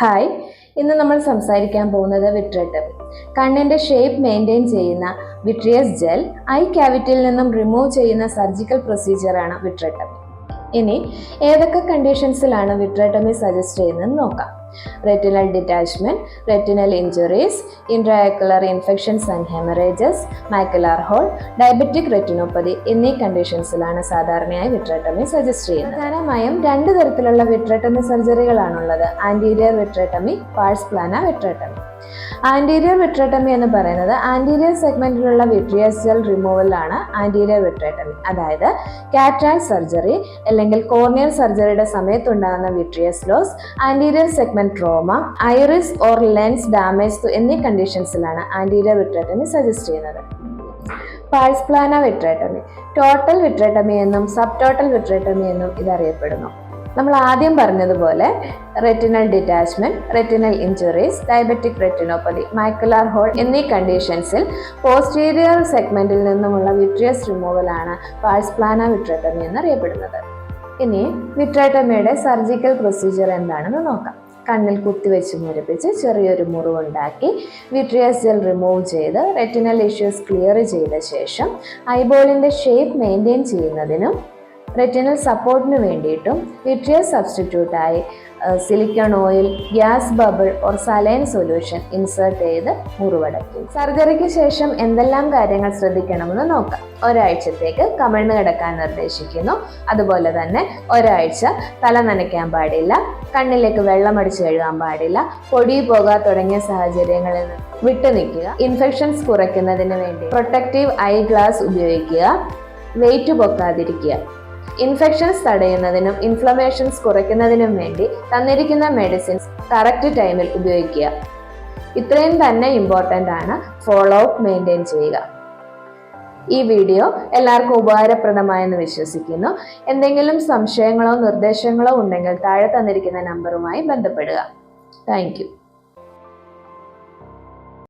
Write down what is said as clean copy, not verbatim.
Hi, ഇന്ന് നമ്മൾ സംസാരിക്കാൻ പോകുന്നത് വിട്രെക്ടമി. കണ്ണിന്റെ ഷേപ്പ് മെയിൻറ്റെയിൻ ചെയ്യുന്ന വിട്രിയസ് ജെൽ ഐ ക്യാവിറ്റിയിൽ നിന്നും റിമൂവ് ചെയ്യുന്ന സർജിക്കൽ പ്രൊസീജിയറാണ് വിട്രെക്ടമി. ഇനി ഏതൊക്കെ കണ്ടീഷൻസിലാണ് വിട്രെക്ടമി സജസ്റ്റ് ചെയ്യുന്നത് നോക്കാം. Retinal detachment, retinal injuries, intraocular infections and haemorrhages, macular hole, diabetic retinopathy എന്നീ കണ്ടീഷൻസിലാണ് സാധാരണയായി വിട്രെക്ടമി സജസ്റ്റ് ചെയ്യുന്നത്. പ്രധാനമായും രണ്ട് തരത്തിലുള്ള വിട്രെക്ടമി സർജറികളാണുള്ളത്: anterior vitrectomy, pars plana vitrectomy. Anterior vitrectomy എന്ന് പറയുന്നത് ആന്റീരിയർ സെഗ്മെന്റിലുള്ള വിട്രിയസ് ജെൽ റിമൂവലാണ് ആന്റീരിയർ വിട്രെക്ടമി. അതായത് കാറ്ററാക്ട് സർജറി അല്ലെങ്കിൽ കോർണിയൽ സർജറിയുടെ സമയത്തുണ്ടാകുന്ന vitreous loss, anterior segment trauma, iris or lens damage എന്നീ കണ്ടീഷൻസിലാണ് ആന്റീരിയർ വിട്രെക്ടമി സജസ്റ്റ് ചെയ്യുന്നത്. Pars plana vitrectomy total vitrectomy എന്നും സബ് ടോട്ടൽ വിട്രെക്ടമി എന്നും ഇതറിയപ്പെടുന്നു. നമ്മൾ ആദ്യം പറഞ്ഞതുപോലെ retinal detachment, retinal injuries, diabetic retinopathy, macular hole എന്നീ കണ്ടീഷൻസിൽ പോസ്റ്റീരിയർ സെഗ്മെന്റിൽ നിന്നുമുള്ള വിട്രിയസ് റിമൂവലാണ് പാഴ്സ് പ്ലാന വിട്രെക്ടമി എന്നറിയപ്പെടുന്നത്. ഇനി വിട്രെക്ടമിയുടെ സർജിക്കൽ പ്രൊസീജിയർ എന്താണെന്ന് നോക്കാം. കണ്ണിൽ കുത്തിവെച്ച് മുറിപ്പിച്ച് ചെറിയൊരു മുറിവുണ്ടാക്കി വിട്രിയസ് ജെൽ റിമൂവ് ചെയ്ത് റെറ്റിനൽ ഇഷ്യൂസ് ക്ലിയർ ചെയ്ത ശേഷം ഐബോളിന്റെ ഷേപ്പ് മെയിൻറ്റെയിൻ ചെയ്യുന്നതിനും റെറ്റിനൽ സപ്പോർട്ടിന് വേണ്ടിയിട്ടും വിട്രിയസ് സബ്സ്റ്റിറ്റ്യൂട്ടായി silicone oil, gas bubble or saline solution insert ചെയ്ത് മുറിവടയ്ക്കും. സർജറിക്ക് ശേഷം എന്തെല്ലാം കാര്യങ്ങൾ ശ്രദ്ധിക്കണമെന്ന് നോക്കാം. ഒരാഴ്ചത്തേക്ക് കമിഴ്ന്ന് കിടക്കാൻ നിർദ്ദേശിക്കുന്നു. അതുപോലെ തന്നെ ഒരാഴ്ച തല നനയ്ക്കാൻ പാടില്ല, കണ്ണിലേക്ക് വെള്ളം അടിച്ചു കഴുകാൻ പാടില്ല, പൊടി പോകാൻ തുടങ്ങിയ സാഹചര്യങ്ങളിൽ വിട്ടു നിൽക്കുക. ഇൻഫെക്ഷൻസ് കുറയ്ക്കുന്നതിന് വേണ്ടി പ്രൊട്ടക്റ്റീവ് ഐ ഗ്ലാസ് ഉപയോഗിക്കുക. വെയിറ്റ് പൊക്കാതിരിക്കുക. ഇൻഫെക്ഷൻസ് തടയുന്നതിനും ഇൻഫ്ലമേഷൻസ് കുറയ്ക്കുന്നതിനും വേണ്ടി തന്നിരിക്കുന്ന മെഡിസിൻസ് കറക്റ്റ് ടൈമിൽ ഉപയോഗിക്കുക. ഇത്രയും തന്നെ ഇമ്പോർട്ടൻ്റ് ആണ്. ഫോളോ അപ്പ് മെയിൻറ്റെയിൻ ചെയ്യുക. ഈ വീഡിയോ എല്ലാവർക്കും ഉപകാരപ്രദമായെന്ന് വിശ്വസിക്കുന്നു. എന്തെങ്കിലും സംശയങ്ങളോ നിർദ്ദേശങ്ങളോ ഉണ്ടെങ്കിൽ താഴെ തന്നിരിക്കുന്ന നമ്പറുമായി ബന്ധപ്പെടുക. Thank you.